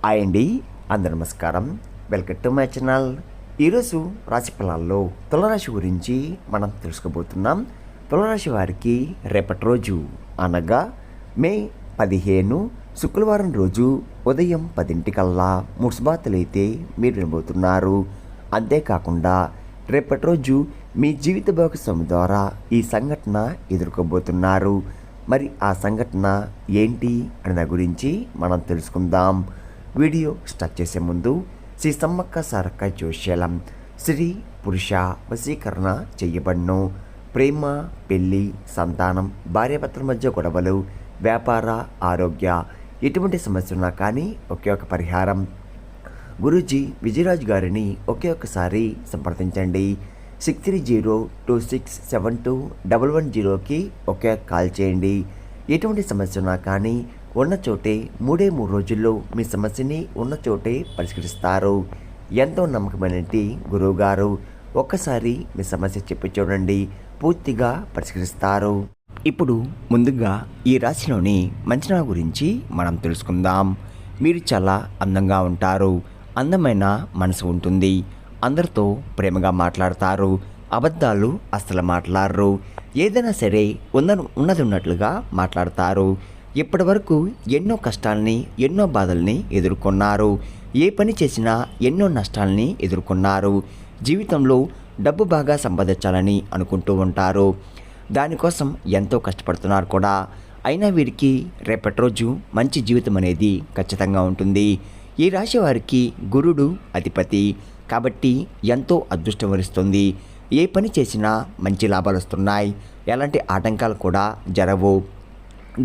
Hi అండి, అందరు నమస్కారం. Welcome to my channel. ఈరోజు రాశి ఫలాల్లో తులరాశి గురించి మనం తెలుసుకోబోతున్నాం. తులరాశి వారికి రేపటి రోజు అనగా మే 15 శుక్రవారం రోజు ఉదయం 10 మున్సిపాలిటీలైతే మీరు వినబోతున్నారు. అంతేకాకుండా రేపటి రోజు మీ జీవిత భాగస్వామి ద్వారా ఈ సంఘటన ఎదుర్కోబోతున్నారు. మరి ఆ సంఘటన ఏంటి అనే దాని గురించి మనం తెలుసుకుందాం. వీడియో స్టార్ట్ చేసే ముందు శ్రీ సమ్మక్క సారక్క జ్యోతిష్యం స్త్రీ పురుష వశీకరణ చేయబడును. ప్రేమ, పెళ్ళి, సంతానం, భార్యాభర్తల మధ్య గొడవలు, వ్యాపార, ఆరోగ్య ఎటువంటి సమస్య ఉన్నా కానీ ఒకే ఒక పరిహారం. గురూజీ విజయరాజు గారిని ఒకే ఒక్కసారి సంప్రదించండి. 6302672110కి ఒకే కాల్ చేయండి. ఎటువంటి సమస్య ఉన్నా కానీ ఉన్న చోటే 3 రోజుల్లో మీ సమస్యని ఉన్న చోటే పరిష్కరిస్తారు. ఎంతో నమ్మకమైనటి గురువుగారు. ఒక్కసారి మీ సమస్య చెప్పి చూడండి, పూర్తిగా పరిష్కరిస్తారు. ఇప్పుడు ముందుగా ఈ రాశిలోని మంచినా గురించి మనం తెలుసుకుందాం. మీరు చాలా అందంగా ఉంటారు. అందమైన మనసు ఉంటుంది. అందరితో ప్రేమగా మాట్లాడతారు. అబద్ధాలు అస్సలు మాట్లాడరు. ఏదైనా సరే ఉన్నది ఉన్నట్లుగా మాట్లాడతారు. ఇప్పటి వరకు ఎన్నో కష్టాలని, ఎన్నో బాధల్ని ఎదుర్కొన్నారు. ఏ పని చేసినా ఎన్నో నష్టాలని ఎదుర్కొన్నారు. జీవితంలో డబ్బు బాగా సంపాదించాలని అనుకుంటూ ఉంటారు. దానికోసం ఎంతో కష్టపడుతున్నారు కూడా. అయినా వీరికి రేపటి రోజు మంచి జీవితం అనేది ఖచ్చితంగా ఉంటుంది. ఈ రాశి వారికి గురుడు అధిపతి కాబట్టి ఎంతో అదృష్టం వరిస్తుంది. ఏ పని చేసినా మంచి లాభాలు వస్తున్నాయి. ఎలాంటి ఆటంకాలు కూడా జరగవు.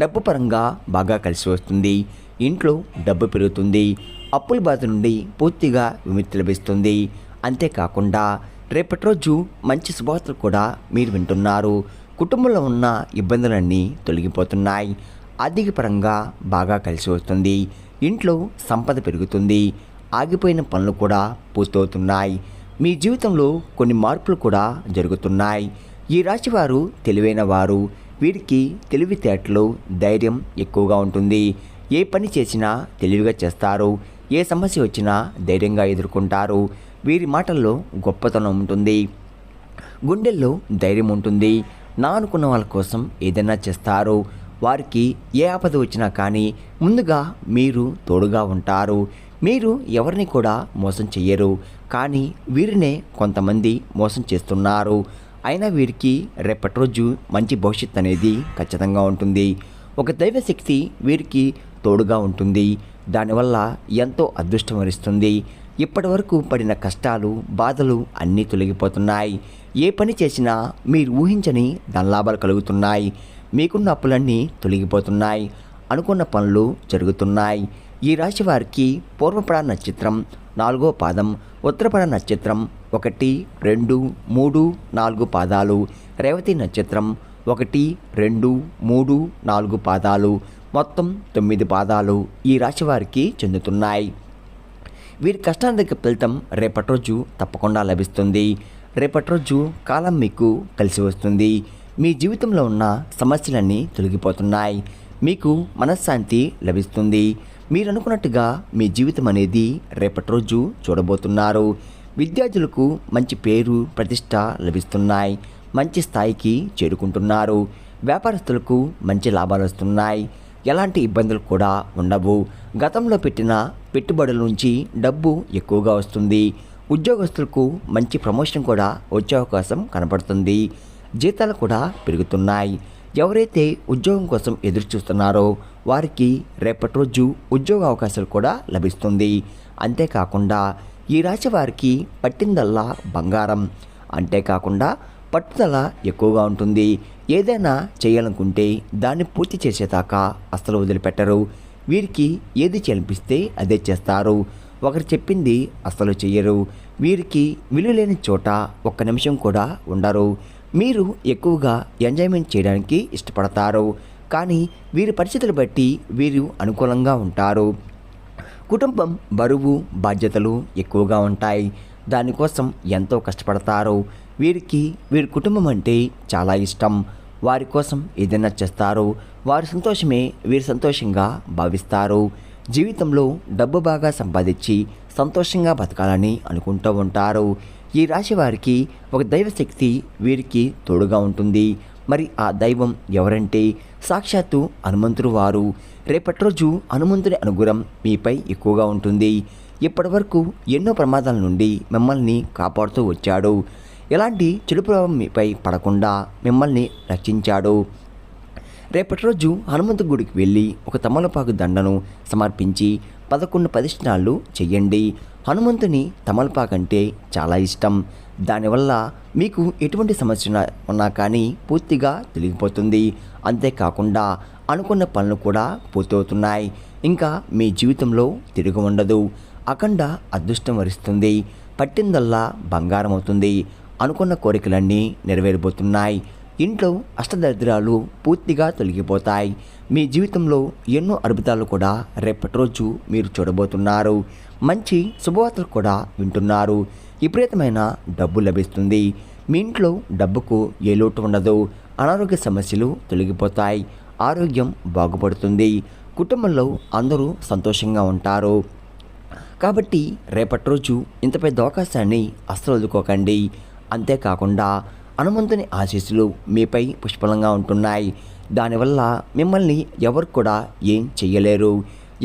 డబ్బు పరంగా బాగా కలిసి వస్తుంది. ఇంట్లో డబ్బు పెరుగుతుంది. అప్పుల బాధ నుండి పూర్తిగా విముక్తి లభిస్తుంది. అంతేకాకుండా రేపటి రోజు మంచి శుభవార్తలు కూడా మీరు వింటున్నారు. కుటుంబంలో ఉన్న ఇబ్బందులన్నీ తొలగిపోతున్నాయి. ఆర్థిక పరంగా బాగా కలిసి వస్తుంది. ఇంట్లో సంపద పెరుగుతుంది. ఆగిపోయిన పనులు కూడా పూర్తవుతున్నాయి. మీ జీవితంలో కొన్ని మార్పులు కూడా జరుగుతున్నాయి. ఈ రాశివారు తెలివైన వారు. వీరికి తెలివితేటలు, ధైర్యం ఎక్కువగా ఉంటుంది. ఏ పని చేసినా తెలివిగా చేస్తారు. ఏ సమస్య వచ్చినా ధైర్యంగా ఎదుర్కొంటారు. వీరి మాటల్లో గొప్పతనం ఉంటుంది. గుండెల్లో ధైర్యం ఉంటుంది. నా అనుకున్న వాళ్ళ కోసం ఏదైనా చేస్తారు. వారికి ఏ ఆపద వచ్చినా కానీ ముందుగా మీరు తోడుగా ఉంటారు. మీరు ఎవరిని కూడా మోసం చెయ్యరు. కానీ వీరినే కొంతమంది మోసం చేస్తున్నారు. అయినా వీరికి రేపటి రోజు మంచి భవిష్యత్తు అనేది ఖచ్చితంగా ఉంటుంది. ఒక దైవశక్తి వీరికి తోడుగా ఉంటుంది. దానివల్ల ఎంతో అదృష్టం వరిస్తుంది. ఇప్పటి వరకు పడిన కష్టాలు, బాధలు అన్నీ తొలగిపోతున్నాయి. ఏ పని చేసినా మీరు ఊహించని ధనలాభాలు కలుగుతున్నాయి. మీకున్న అప్పులన్నీ తొలగిపోతున్నాయి. అనుకున్న పనులు జరుగుతున్నాయి. ఈ రాశి వారికి పూర్వపడ నక్షత్రం 4వ పాదం, ఉత్తరపడ నక్షత్రం 1, 2, 3, 4 పాదాలు, రేవతి నక్షత్రం 1, 2, 3, 4 పాదాలు, మొత్తం 9 పాదాలు ఈ రాశి వారికి చెందుతున్నాయి. వీరి కష్టానికి ఫలితం రేపటి రోజు తప్పకుండా లభిస్తుంది. రేపటి రోజు కాలం మీకు కలిసి వస్తుంది. మీ జీవితంలో ఉన్న సమస్యలన్నీ తొలగిపోతున్నాయి. మీకు మనశ్శాంతి లభిస్తుంది. మీరు అనుకున్నట్టుగా మీ జీవితం అనేది రేపటి రోజు చూడబోతున్నారు. విద్యార్థులకు మంచి పేరు, ప్రతిష్ట లభిస్తున్నాయి. మంచి స్థాయికి చేరుకుంటున్నారు. వ్యాపారస్తులకు మంచి లాభాలు వస్తున్నాయి. ఎలాంటి ఇబ్బందులు కూడా ఉండవు. గతంలో పెట్టిన పెట్టుబడుల నుంచి డబ్బు ఎక్కువగా వస్తుంది. ఉద్యోగస్తులకు మంచి ప్రమోషన్ కూడా వచ్చే అవకాశం కనబడుతుంది. జీతాలు కూడా పెరుగుతున్నాయి. ఎవరైతే ఉద్యోగం కోసం ఎదురు చూస్తున్నారో వారికి రేపటి రోజు ఉద్యోగ అవకాశాలు కూడా లభిస్తుంది. అంతేకాకుండా ఈ రాశి వారికి పట్టిందల్లా బంగారం. అంతేకాకుండా పట్టుదల ఎక్కువగా ఉంటుంది. ఏదైనా చేయాలనుకుంటే దాన్ని పూర్తి చేసేదాకా అస్సలు వదిలిపెట్టరు. వీరికి ఏది చేయాలనిపిస్తే అదే చేస్తారు. ఒకరు చెప్పింది అస్సలు చెయ్యరు. వీరికి విలువ లేని చోట ఒక్క నిమిషం కూడా ఉండరు. మీరు ఎక్కువగా ఎంజాయ్మెంట్ చేయడానికి ఇష్టపడతారు. కానీ వీరి పరిస్థితులు బట్టి వీరు అనుకూలంగా ఉంటారు. కుటుంబం బరువు, బాధ్యతలు ఎక్కువగా ఉంటాయి. దానికోసం ఎంతో కష్టపడతారు. వీరి కుటుంబం అంటే చాలా ఇష్టం. వారి కోసం ఏదైనా చేస్తారు. వారి సంతోషమే వీరు సంతోషంగా భావిస్తారు. జీవితంలో డబ్బు బాగా సంపాదించి సంతోషంగా బతకాలని అనుకుంటూ ఉంటారు. ఈ రాశి వారికి ఒక దైవశక్తి వీరికి తోడుగా ఉంటుంది. మరి ఆ దైవం ఎవరంటే సాక్షాత్తు హనుమంతుడు వారు. రేపటి రోజు హనుమంతుడి అనుగ్రహం మీపై ఎక్కువగా ఉంటుంది. ఇప్పటి వరకు ఎన్నో ప్రమాదాల నుండి మిమ్మల్ని కాపాడుతూ వచ్చాడు. ఎలాంటి చెడు ప్రభావం మీపై పడకుండా మిమ్మల్ని రక్షించాడు. రేపటి రోజు హనుమంతు గుడికి వెళ్ళి ఒక తమలపాకు దండను సమర్పించి 11 ప్రదక్షిణాలు చెయ్యండి. హనుమంతుని తమలపాకు అంటే చాలా ఇష్టం. దానివల్ల మీకు ఎటువంటి సమస్య ఉన్నా కానీ పూర్తిగా తొలగిపోతుంది. అంతేకాకుండా అనుకున్న పనులు కూడా పూర్తవుతున్నాయి. ఇంకా మీ జీవితంలో తిరుగు ఉండదు. అఖండ అదృష్టం వరిస్తుంది. పట్టిందల్లా బంగారం అవుతుంది. అనుకున్న కోరికలన్నీ నెరవేరబోతున్నాయి. ఇంట్లో అష్టదరిద్రాలు పూర్తిగా తొలగిపోతాయి. మీ జీవితంలో ఎన్నో అద్భుతాలు కూడా రేపటి రోజు మీరు చూడబోతున్నారు. మంచి శుభవార్తలు కూడా వింటున్నారు. విపరీతమైన డబ్బు లభిస్తుంది. మీ ఇంట్లో డబ్బుకు ఏ లోటు ఉండదు. అనారోగ్య సమస్యలు తొలగిపోతాయి. ఆరోగ్యం బాగుపడుతుంది. కుటుంబంలో అందరూ సంతోషంగా ఉంటారు. కాబట్టి రేపటి రోజు ఇంత పెద్ద అవకాశాన్ని అస్సలు వదులుకోకండి. అంతేకాకుండా హనుమంతుని ఆశీస్సులు మీపై పుష్కలంగా ఉంటున్నాయి. దానివల్ల మిమ్మల్ని ఎవరు కూడా ఏం చెయ్యలేరు.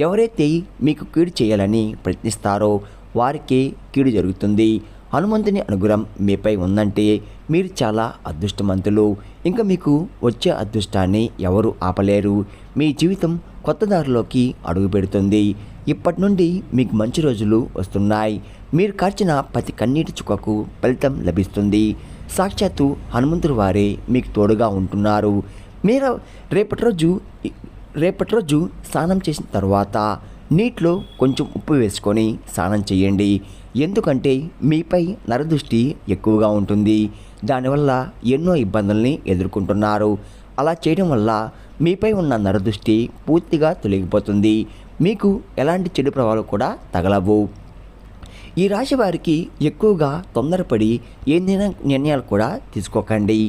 ఎవరైతే మీకు కీడు చేయాలని ప్రయత్నిస్తారో వారికే కీడు జరుగుతుంది. హనుమంతుని అనుగ్రహం మీపై ఉందంటే మీరు చాలా అదృష్టవంతులు. ఇంకా మీకు వచ్చే అదృష్టాన్ని ఎవరు ఆపలేరు. మీ జీవితం కొత్త దారిలోకి అడుగు పెడుతుంది. ఇప్పటి నుండి మీకు మంచి రోజులు వస్తున్నాయి. మీరు కార్చిన ప్రతి కన్నీటి చుక్కకు ఫలితం లభిస్తుంది. సాక్షాత్తు హనుమంతుడి వారే మీకు తోడుగా ఉంటున్నారు. మీరు రేపటి రోజు స్నానం చేసిన తర్వాత నీటిలో కొంచెం ఉప్పు వేసుకొని స్నానం చేయండి. ఎందుకంటే మీపై నరదృష్టి ఎక్కువగా ఉంటుంది. దానివల్ల ఎన్నో ఇబ్బందుల్ని ఎదుర్కొంటున్నారు. అలా చేయడం వల్ల మీపై ఉన్న నరదృష్టి పూర్తిగా తొలగిపోతుంది. మీకు ఎలాంటి చెడు ప్రభావాలు కూడా తగలవు. ఈ రాశి వారికి ఎక్కువగా తొందరపడి ఏదైనా నిర్ణయాలు కూడా తీసుకోకండి.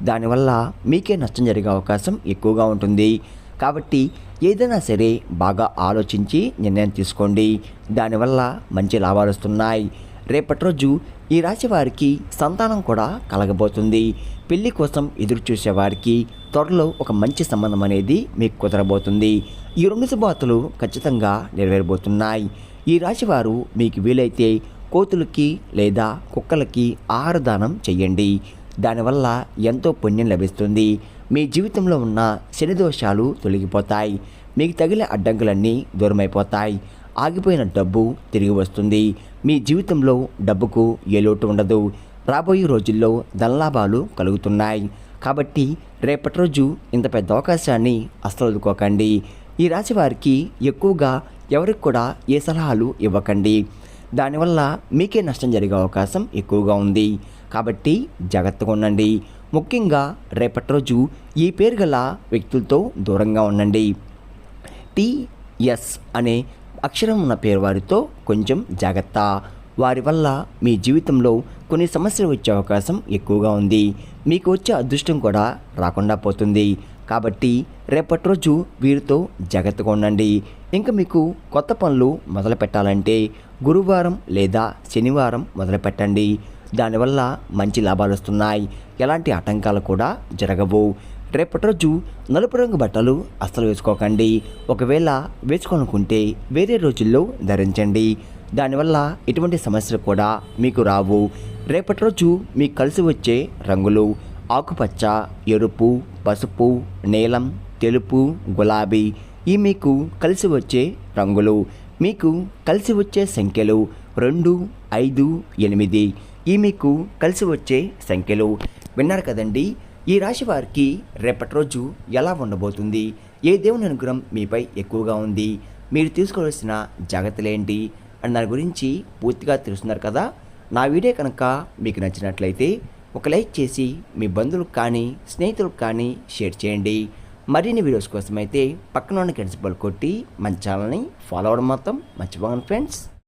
దానివల్ల మీకే నష్టం జరిగే అవకాశం ఎక్కువగా ఉంటుంది. కాబట్టి ఏదైనా సరే బాగా ఆలోచించి నిర్ణయం తీసుకోండి. దానివల్ల మంచి లాభాలు వస్తున్నాయి. రేపటి రోజు ఈ రాశి వారికి సంతానం కూడా కలగబోతుంది. పెళ్లి కోసం ఎదురు చూసేవారికి త్వరలో ఒక మంచి సంబంధం అనేది మీకు కుదరబోతుంది. ఈ 2 శుభవార్తలు ఖచ్చితంగా నెరవేరబోతున్నాయి. ఈ రాశివారు మీకు వీలైతే కోతులకి లేదా కుక్కలకి ఆహార దానం చెయ్యండి. దానివల్ల ఎంతో పుణ్యం లభిస్తుంది. మీ జీవితంలో ఉన్న శని దోషాలు తొలగిపోతాయి. మీకు తగిలే అడ్డంకులన్నీ దూరమైపోతాయి. ఆగిపోయిన డబ్బు తిరిగి వస్తుంది. మీ జీవితంలో డబ్బుకు ఏ లోటు ఉండదు. రాబోయే రోజుల్లో ధనలాభాలు కలుగుతున్నాయి. కాబట్టి రేపటి రోజు ఇంత పెద్ద అవకాశాన్ని అస్సలు వదులుకోకండి. ఈ రాశి వారికి ఎక్కువగా ఎవరికి కూడా ఏ సలహాలు ఇవ్వకండి. దానివల్ల మీకే నష్టం జరిగే అవకాశం ఎక్కువగా ఉంది. కాబట్టి జాగ్రత్తగా ఉండండి. ముఖ్యంగా రేపటి రోజు ఈ పేరు గల వ్యక్తులతో దూరంగా ఉండండి. టిఎస్ అనే అక్షరం ఉన్న పేరు వారితో కొంచెం జాగ్రత్త. వారి వల్ల మీ జీవితంలో కొన్ని సమస్యలు వచ్చే అవకాశం ఎక్కువగా ఉంది. మీకు వచ్చే అదృష్టం కూడా రాకుండా పోతుంది. కాబట్టి రేపటి రోజు వీరితో జాగ్రత్తగా ఉండండి. ఇంకా మీకు కొత్త పనులు మొదలు పెట్టాలంటే గురువారం లేదా శనివారం మొదలు పెట్టండి. దానివల్ల మంచి లాభాలు వస్తున్నాయి. ఎలాంటి ఆటంకాలు కూడా జరగవు. రేపటి రోజు నలుపు రంగు బట్టలు అస్సలు వేసుకోకండి. ఒకవేళ వేసుకోనుకుంటే వేరే రోజుల్లో ధరించండి. దానివల్ల ఎటువంటి సమస్యలు కూడా మీకు రావు. రేపటి రోజు మీకు కలిసి వచ్చే రంగులు ఆకుపచ్చ, ఎరుపు, పసుపు, నీలం, తెలుపు, గులాబీ. ఈ మీకు కలిసి వచ్చే రంగులు. మీకు కలిసి వచ్చే సంఖ్యలు 2, 5, 8. ఈ మీకు కలిసి వచ్చే సంఖ్యలు. విన్నారు కదండి. ఈ రాశి వారికి రేపటి రోజు ఎలా ఉండబోతుంది, ఏ దేవుని అనుగ్రహం మీపై ఎక్కువగా ఉంది, మీరు తీసుకోవాల్సిన జాగ్రత్తలు ఏంటి అని దాని గురించి పూర్తిగా తెలుస్తున్నారు కదా. నా వీడియో కనుక మీకు నచ్చినట్లయితే ఒక లైక్ చేసి మీ బంధువులకు కానీ స్నేహితులకు కానీ షేర్ చేయండి. మరిన్ని వీడియోస్ కోసం అయితే పక్కన ఉన్న గంట సింబల్ కొట్టి మన ఛానల్ని ఫాలో అవ్వడం మాత్రం మర్చిపోకండి ఫ్రెండ్స్.